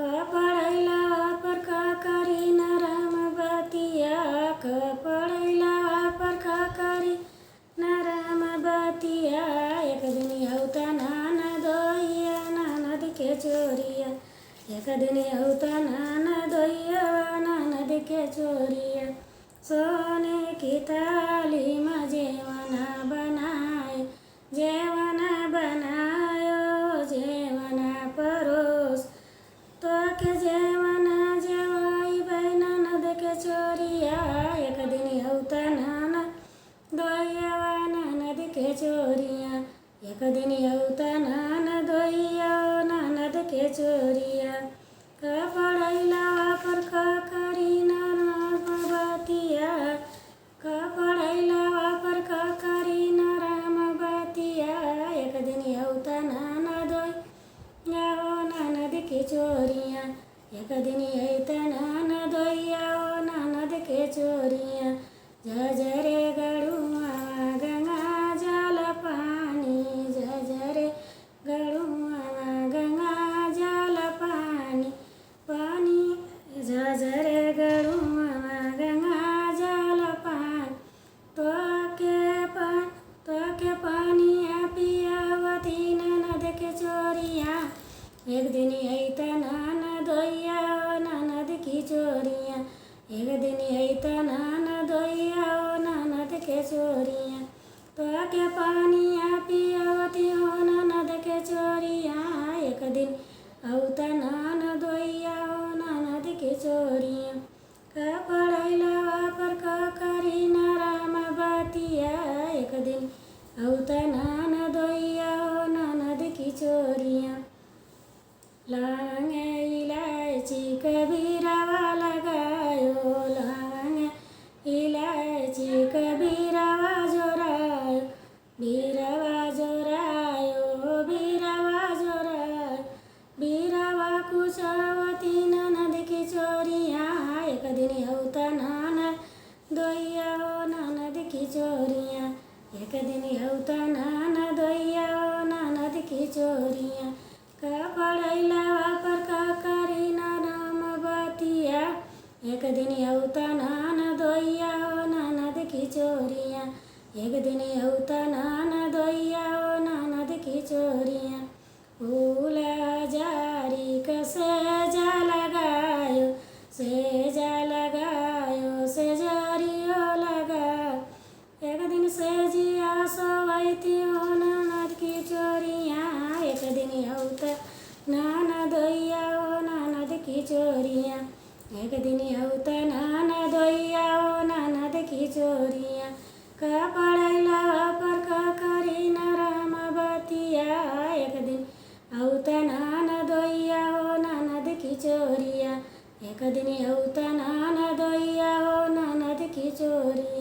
पढ़ैला पर का करी नरम बतिया पढ़ैला पर का करी नरम बतिया। एक दिन औता ननदोइया ननद के चोरिया। एक दिन औता ननदोइया ननद के चोरिया। सोने की थाली में जेवना बनाए जेवना बनायो जेवना परोस तो के जेवना जेवाई ननद के चोरिया। एक दिन औता ननदोइया ननद के चोरिया। एक दिन औता ननदोइया ननद के चोरिया। पढ़ैला पर का करी नरम बतिया पढ़ैला पर का करी नरम बतिया। एक दिन औता ननदोइया ननद के चोरिया। एक दिन औता ननदोइया ननद के चोरिया। झझरे गड़ुआ गंगा जल पानी झझरे गड़ुआ गंगा जल पानी पानी झझरे गड़ुआ गंगा जल पानी तो के पानी पियावती ननद के चोरिया। एक दिन ऐता ननदोइया ननद की चोरिया। एक दिन ऐता ननदोइया ननद के चोरिया। तो के पानी पियावती हो ननद के चोरिया। एक दिन औता ननदोइया ननद के चोरिया। पढ़ैला पर का करी नरम बतिया। एक दिन औता ननदोइया ननद की चोरिया। लवंग इलायची कबीरवा लगायो लवंग इलायची कबीरवा जोरायो बीरवा जोरायो बीरवा जोरायो बीरवा कुचावती ननद की चोरिया। एक दिन औता ननदोइया ननद की चोरिया। एक दिन औता ननदोइया ननद की चोरिया। पढ़ैला पर का करी नरम बतिया। एक दिन औता ननदोइया ननद की चोरिया। एक दिन औता ननदोइया ननद की चोरिया। फूल जारी सेजा लगायो सेजा लगायो सेजरियो लगायो। एक दिन सेजिया सोवैती हो ननद की चोरिया। एक दिन औता ननदोइया ननद की चोरिया। एक दिन औता ननदोइया ननद की चोरिया। पढ़ैला पर का करी नरम बतिया। एक दिन औता ननदोइया ननद की चोरिया। एक दिन औता ननदोइया ननद की चोरिया।